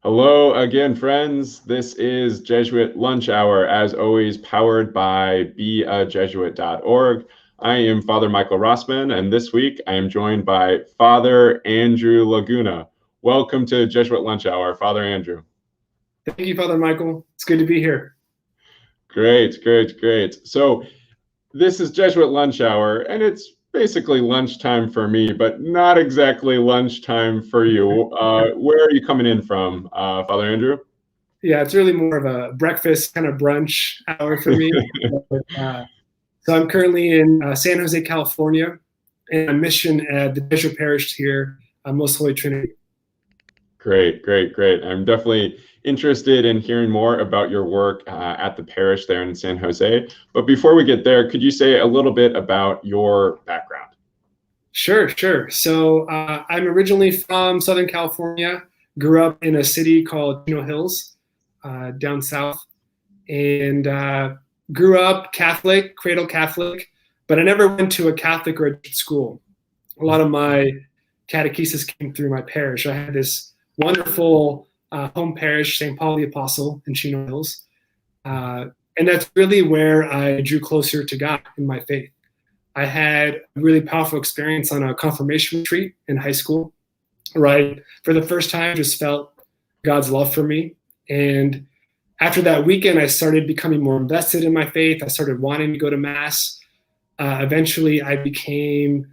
Hello again, friends. This is Jesuit Lunch Hour, as always, powered by beajesuit.org. I am Father Michael Rossman, and this week I am joined by Father Andrew Laguna. Welcome to Jesuit Lunch Hour, Father Andrew. Thank you, Father Michael. It's good to be here. Great, great, great. So this is Jesuit Lunch Hour, and it's basically lunchtime for me, but not exactly lunchtime for you. Where are you coming in from, Father Andrew? Yeah, it's really more of a breakfast kind of brunch hour for me. So I'm currently in San Jose, California, and I'm mission at the Jesuit parish here, Most Holy Trinity. Great, great, great. I'm definitely interested in hearing more about your work at the parish there in San Jose. But before we get there, could you say a little bit about your background? Sure. So I'm originally from Southern California, grew up in a city called Chino Hills down south, and grew up Catholic, cradle Catholic, but I never went to a Catholic or a school. A lot of my catechesis came through my parish. I had this wonderful home parish, St. Paul the Apostle in Chino Hills. And that's really where I drew closer to God in my faith. I had a really powerful experience on a confirmation retreat in high school, right? For the first time, just felt God's love for me. And after that weekend, I started becoming more invested in my faith. I started wanting to go to Mass. Eventually, I became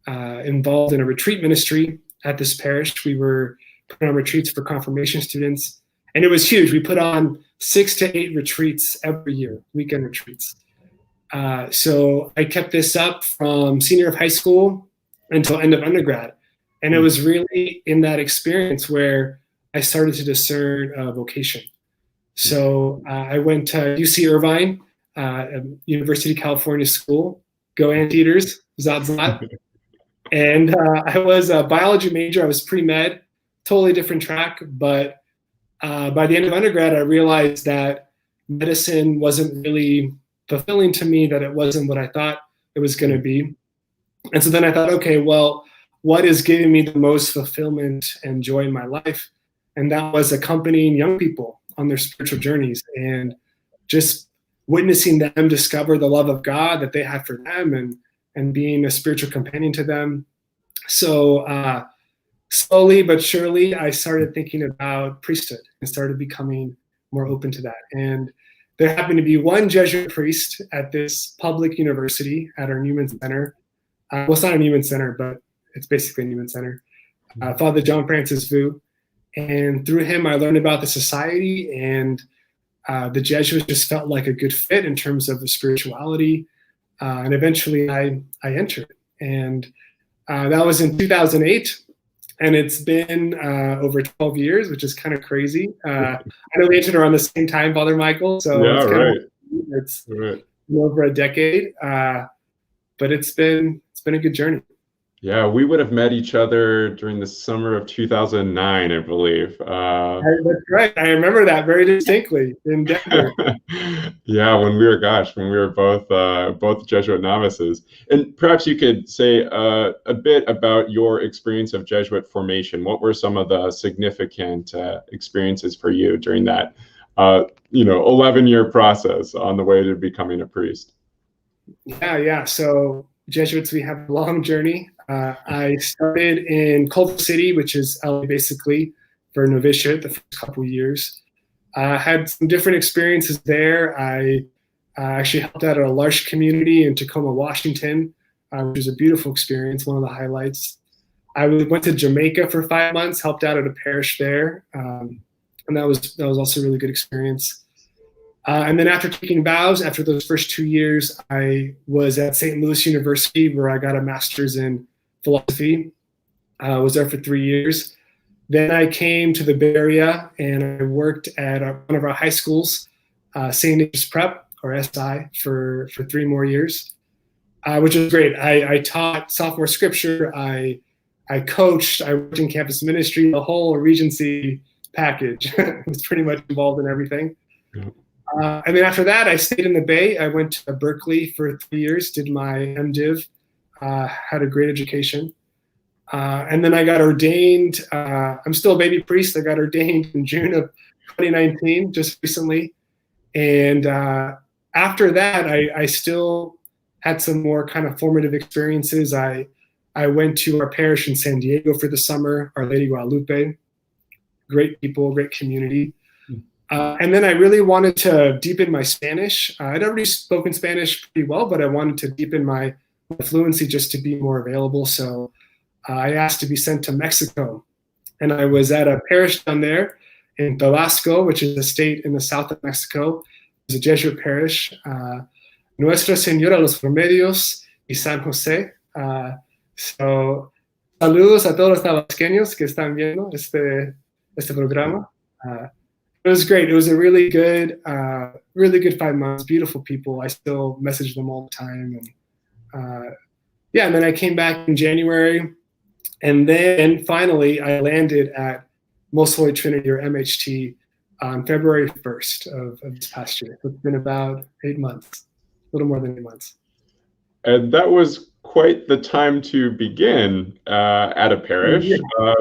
involved in a retreat ministry at this parish. We were putting on retreats for confirmation students, and it was huge. We put on 6 to 8 retreats every year, weekend retreats. So I kept this up from senior of high school until end of undergrad. And it was really in that experience where I started to discern a vocation. So I went to UC Irvine, University of California School. Go Anteaters, Zot Zot. And I was a biology major. I was pre-med, totally different track. But by the end of undergrad, I realized that medicine wasn't really fulfilling to me, that it wasn't what I thought it was going to be. And so then I thought, okay, well, what is giving me the most fulfillment and joy in my life? And that was accompanying young people on their spiritual journeys and just witnessing them discover the love of God that they had for them and being a spiritual companion to them. So slowly but surely, I started thinking about priesthood and started becoming more open to that. And there happened to be one Jesuit priest at this public university at our Newman Center. Well, it's not a Newman Center, but it's basically a Newman Center. Father John Francis Vu. And through him, I learned about the society, and the Jesuits just felt like a good fit in terms of the spirituality. And eventually I entered. And that was in 2008. And it's been over 12 years, which is kind of crazy. I know we entered around the same time, Father Michael. So Yeah, it's kind right. it's Right. over a decade. But it's been a good journey. Yeah, we would have met each other during the summer of 2009, I believe. That's right. I remember that very distinctly in Denver. Yeah, when we were both Jesuit novices. And perhaps you could say a bit about your experience of Jesuit formation. What were some of the significant experiences for you during that, 11-year process on the way to becoming a priest? Yeah. So Jesuits, we have a long journey. I started in Culver City, which is LA basically, for novitiate the first couple of years. I had some different experiences there. I actually helped out at a large community in Tacoma, Washington, which was a beautiful experience, one of the highlights. I went to Jamaica for 5 months, helped out at a parish there, and that was also a really good experience. And then after taking vows, after those first 2 years, I was at St. Louis University, where I got a master's in philosophy. I was there for 3 years. Then I came to the Bay Area and I worked at one of our high schools, St. Ignatius Prep, or SI, for 3 more years, which was great. I taught sophomore scripture. I coached. I worked in campus ministry. The whole Regency package was pretty much involved in everything. And then after that, I stayed in the Bay. I went to Berkeley for 3 years, did my MDiv, had a great education. And then I got ordained. I'm still a baby priest. I got ordained in June of 2019, just recently. And after that, I still had some more kind of formative experiences. I went to our parish in San Diego for the summer, Our Lady Guadalupe. Great people, great community. And then I really wanted to deepen my Spanish. I'd already spoken Spanish pretty well, but I wanted to deepen my fluency just to be more available. So I asked to be sent to Mexico. And I was at a parish down there in Tabasco, which is a state in the south of Mexico. It's a Jesuit parish. Nuestra Señora los Remedios y San Jose. So, saludos a todos los tabasqueños que están viendo este programa. It was great. It was a really good 5 months. Beautiful people. I still message them all the time. And and then I came back in January, and then finally I landed at Most Holy Trinity, or MHT, on February 1st of this past year. So it's been about 8 months, a little more than 8 months. And that was quite the time to begin at a parish,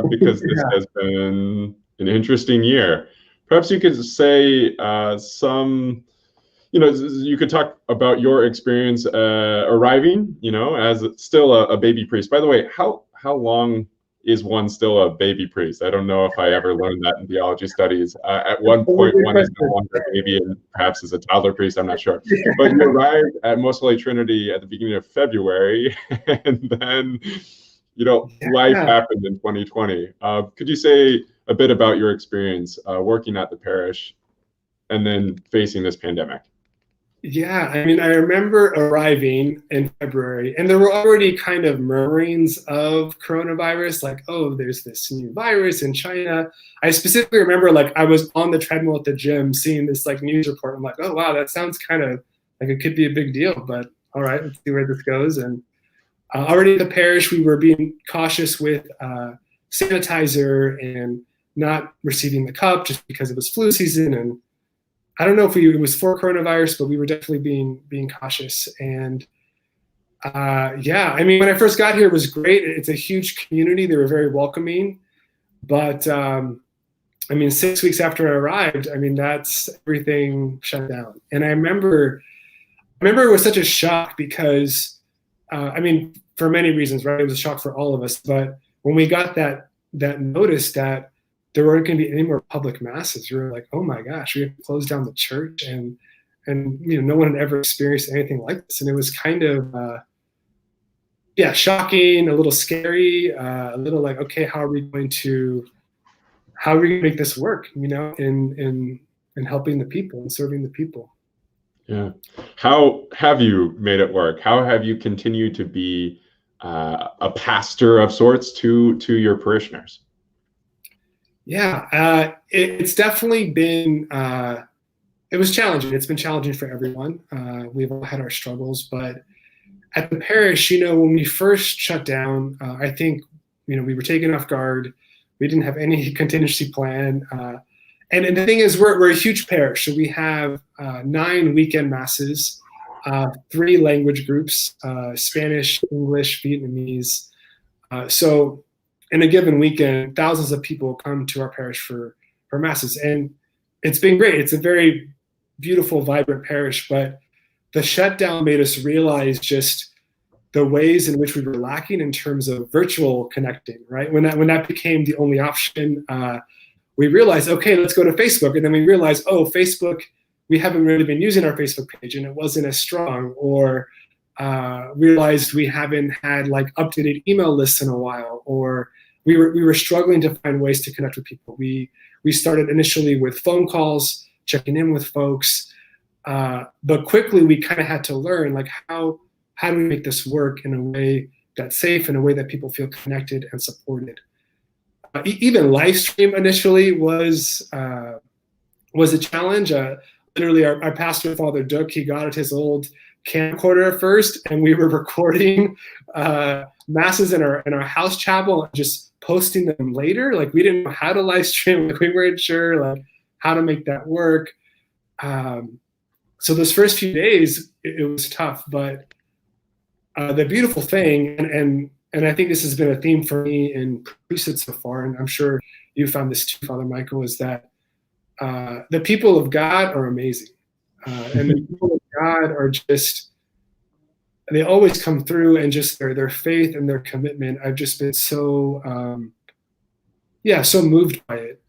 because this has been an interesting year. Perhaps you could say you could talk about your experience arriving, as still a baby priest. By the way, how long is one still a baby priest? I don't know if I ever learned that in theology studies. At one point, one is no longer a baby and perhaps is a toddler priest, I'm not sure. But you arrived at Most Holy Trinity at the beginning of February, and then, life happened in 2020. Could you say a bit about your experience working at the parish and then facing this pandemic? Yeah, I mean, I remember arriving in February, and there were already kind of murmurings of coronavirus, like, oh, there's this new virus in China. I specifically remember, like, I was on the treadmill at the gym seeing this, like, news report. I'm like, oh, wow, that sounds kind of like it could be a big deal, but all right, let's see where this goes. And already at the parish, we were being cautious with sanitizer and not receiving the cup just because it was flu season. And I don't know if it was for coronavirus, but we were definitely being cautious. And I mean, when I first got here, it was great. It's a huge community. They were very welcoming. But I mean, 6 weeks after I arrived, I mean, that's everything shut down. And I remember it was such a shock because, I mean, for many reasons, right? It was a shock for all of us. But when we got that notice that there weren't going to be any more public masses, we were like, oh my gosh, we have to close down the church, and no one had ever experienced anything like this. And it was kind of shocking, a little scary, a little like, okay, how are we going to make this work, in helping the people and serving the people? Yeah. How have you made it work? How have you continued to be a pastor of sorts to your parishioners? Yeah, it's definitely been, it was challenging. It's been challenging for everyone. We've all had our struggles, but at the parish, when we first shut down, I think, we were taken off guard. We didn't have any contingency plan. And the thing is, we're a huge parish. So we have 9 weekend masses, 3 language groups, Spanish, English, Vietnamese. So in a given weekend, thousands of people come to our parish for masses. And it's been great. It's a very beautiful, vibrant parish. But the shutdown made us realize just the ways in which we were lacking in terms of virtual connecting, right? When that became the only option, we realized, okay, let's go to Facebook. And then we realized, oh, Facebook, we haven't really been using our Facebook page and it wasn't as strong. Or realized we haven't had like updated email lists in a while, or we were struggling to find ways to connect with people. We started initially with phone calls, checking in with folks, but quickly we kind of had to learn, like, how do we make this work in a way that's safe, in a way that people feel connected and supported. Even live stream initially was a challenge. Literally, our pastor, Father Duck, he got at his old camcorder at first, and we were recording masses in our house chapel and just posting them later. Like, we didn't know how to live stream. Like, we weren't sure like how to make that work. So those first few days, it was tough. But the beautiful thing, and and I think this has been a theme for me in priesthood so far, and I'm sure you found this too, Father Michael, is that the people of God are amazing. And the people of God are just, they always come through, and just their faith and their commitment. I've just been so, so moved by it.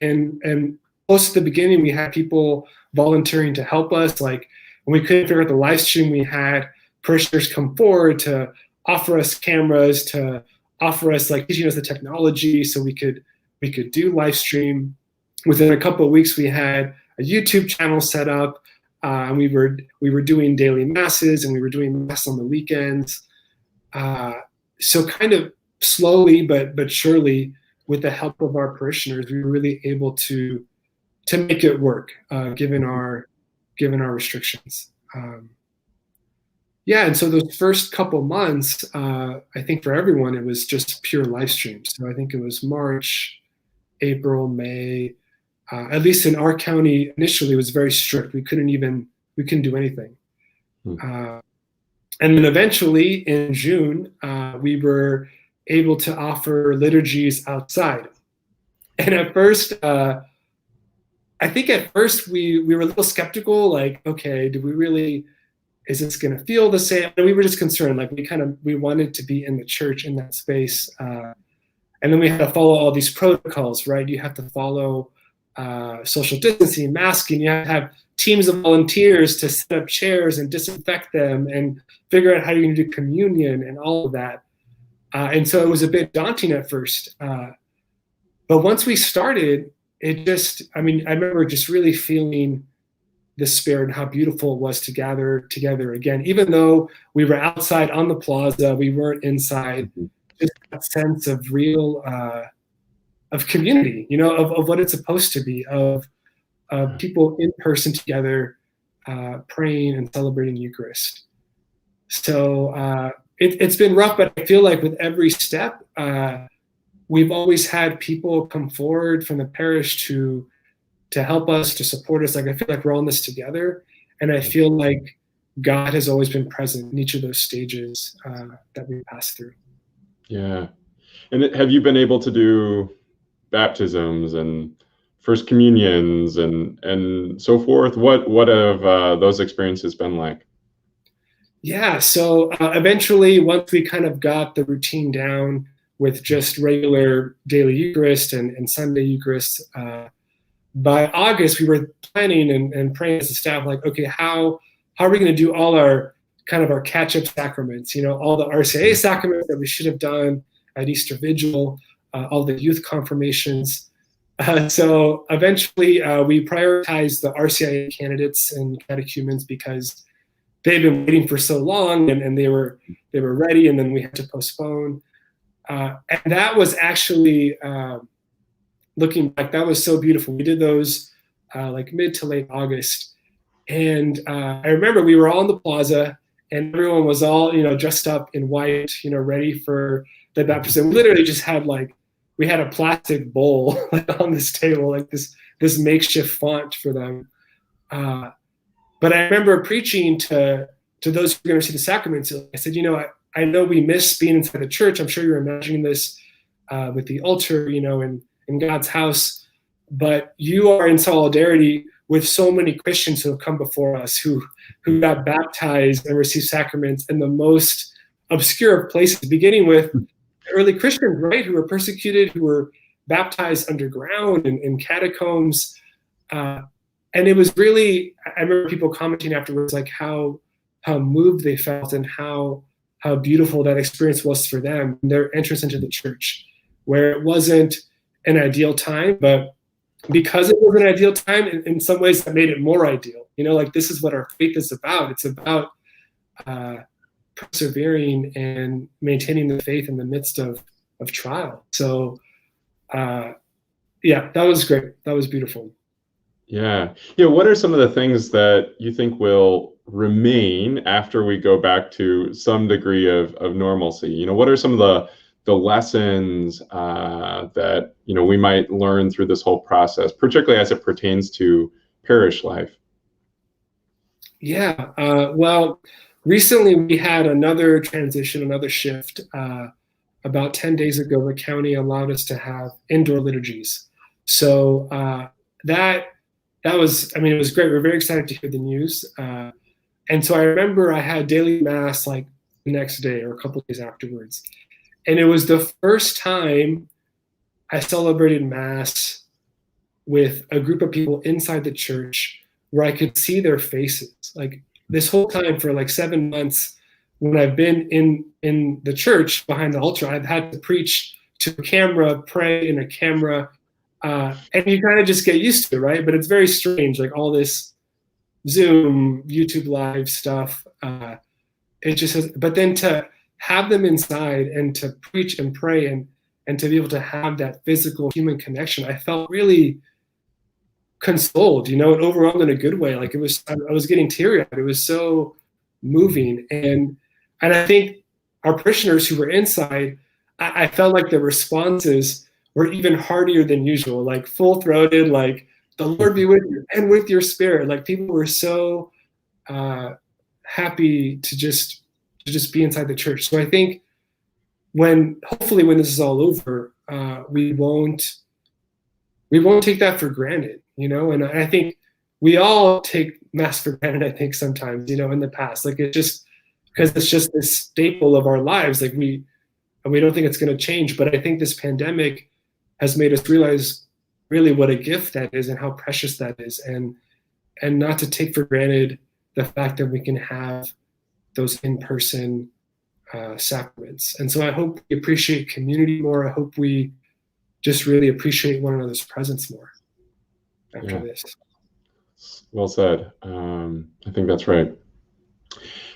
And close to the beginning, we had people volunteering to help us. Like when we couldn't figure out the live stream, we had parishioners come forward to offer us cameras, to offer us like teaching us the technology so we could do live stream. Within a couple of weeks, we had a YouTube channel set up, and we were doing daily masses, and we were doing mass on the weekends. So kind of slowly but surely, with the help of our parishioners, we were really able to make it work, given our restrictions. And so those first couple months, I think for everyone, it was just pure live stream. So I think it was March, April, May. At least in our county, initially, it was very strict. We couldn't do anything. And then eventually, in June, we were able to offer liturgies outside. And at first, I think we were a little skeptical, like, okay, is this going to feel the same? And we were just concerned, like we wanted to be in the church in that space. And then we had to follow all these protocols, right? You have to follow social distancing, masking. You have to have teams of volunteers to set up chairs and disinfect them and figure out how you're going to do communion and all of that. And so it was a bit daunting at first. But once we started, I remember just really feeling the Spirit and how beautiful it was to gather together again. Even though we were outside on the plaza, we weren't inside. Just that sense of real of community, of what it's supposed to be, of people in person together, praying and celebrating Eucharist. So it's been rough, but I feel like with every step, we've always had people come forward from the parish to help us, to support us. Like I feel like we're all in this together, and I feel like God has always been present in each of those stages that we passed through. Yeah. And have you been able to do baptisms and first communions and so forth? What have those experiences been like? Yeah, so eventually, once we kind of got the routine down with just regular daily Eucharist and Sunday Eucharist, by August we were planning and praying as a staff, like, okay, how are we going to do all our kind of our catch-up sacraments? All the RCIA sacraments that we should have done at Easter Vigil, all the youth confirmations. So eventually, we prioritized the RCIA candidates and catechumens because they'd been waiting for so long, and they were ready, and then we had to postpone. And that was actually, looking back, that was so beautiful. We did those like mid to late August, and I remember we were all in the plaza, and everyone was all dressed up in white, ready for the baptism. We literally just had we had a plastic bowl on this table, like this makeshift font for them. But I remember preaching to those who were going to see the sacraments. I said, I know we miss being inside the church. I'm sure you're imagining this with the altar, in God's house. But you are in solidarity with so many Christians who have come before us, who got baptized and received sacraments in the most obscure of places, beginning with early Christians, right, who were persecuted, who were baptized underground in catacombs. And it was really, I remember people commenting afterwards, like how moved they felt and how beautiful that experience was for them, their entrance into the church, where it wasn't an ideal time, but because it was an ideal time, in some ways that made it more ideal. This is what our faith is about. It's about persevering and maintaining the faith in the midst of trial. So, that was great. That was beautiful. Yeah. What are some of the things that you think will remain after we go back to some degree of normalcy? What are some of the lessons that we might learn through this whole process, particularly as it pertains to parish life? Yeah. Well, recently we had another transition, another shift. About 10 days ago, the county allowed us to have indoor liturgies. So that was, I mean, it was great. We were very excited to hear the news. And so I remember I had daily mass like the next day or a couple of days afterwards. And it was the first time I celebrated mass with a group of people inside the church where I could see their faces. Like this whole time for like 7 months, when I've been in the church behind the altar, I've had to preach to a camera, pray in a camera, and you kind of just get used to it, right? But it's very strange, like all this Zoom, YouTube Live stuff. It just has, but then to have them inside and to preach and pray and to be able to have that physical human connection, I felt really consoled, and overwhelmed in a good way. Like I was getting teary-eyed. It was so moving, and I think our parishioners who were inside, I felt like the responses were even heartier than usual, like full-throated, like the Lord be with you and with your spirit. Like people were so happy to just be inside the church. So I think hopefully when this is all over, we won't take that for granted, and I think we all take mass for granted, I think sometimes, in the past, like because it's just this staple of our lives. Like we don't think it's going to change, but I think this pandemic has made us realize really what a gift that is and how precious that is, and not to take for granted the fact that we can have those in-person sacraments. And so I hope we appreciate community more. I hope we just really appreciate one another's presence more after this. Well said. I think that's right.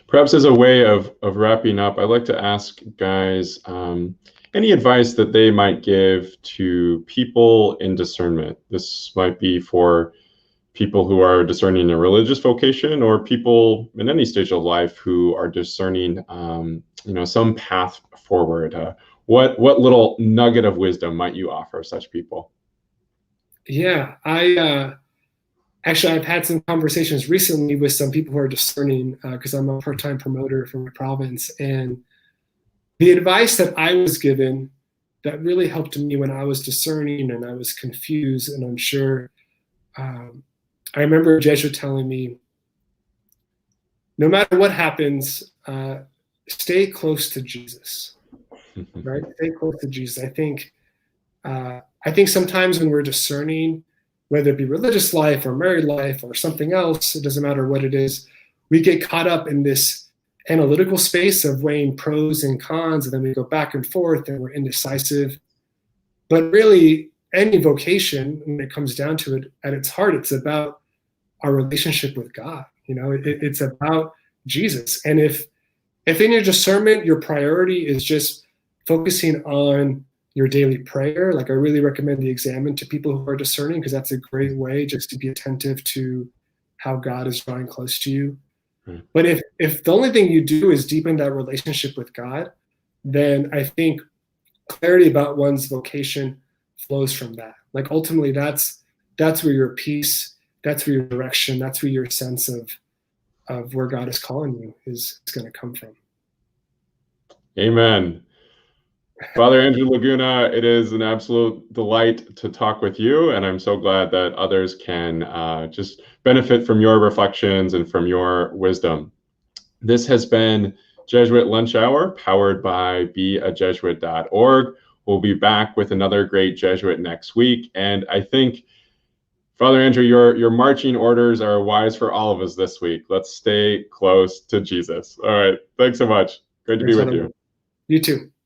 Perhaps as a way of wrapping up, I'd like to ask guys any advice that they might give to people in discernment. This might be for people who are discerning a religious vocation, or people in any stage of life who are discerning, some path forward. What little nugget of wisdom might you offer such people? Yeah, Actually, I've had some conversations recently with some people who are discerning, because I'm a part-time promoter for my province. And the advice that I was given that really helped me when I was discerning and I was confused and unsure, I remember a Jesuit telling me, no matter what happens, stay close to Jesus, right? Stay close to Jesus. I think sometimes when we're discerning, whether it be religious life or married life or something else, it doesn't matter what it is, we get caught up in this analytical space of weighing pros and cons, and then we go back and forth and we're indecisive. But really, any vocation, when it comes down to it, at its heart, it's about our relationship with God. It's about Jesus. And if in your discernment, your priority is just focusing on your daily prayer, like I really recommend the Examine to people who are discerning, because that's a great way just to be attentive to how God is drawing close to you. Mm. But if the only thing you do is deepen that relationship with God, then I think clarity about one's vocation flows from that. Like ultimately, that's where your peace, that's where your direction, that's where your sense of where God is calling you is going to come from. Amen. Father Andrew Laguna, it is an absolute delight to talk with you, and I'm so glad that others can just benefit from your reflections and from your wisdom. This has been Jesuit Lunch Hour, powered by beajesuit.org. We'll be back with another great Jesuit next week, and I think, Father Andrew, your marching orders are wise for all of us this week. Let's stay close to Jesus. All right, thanks so much. Great to be with you. You too.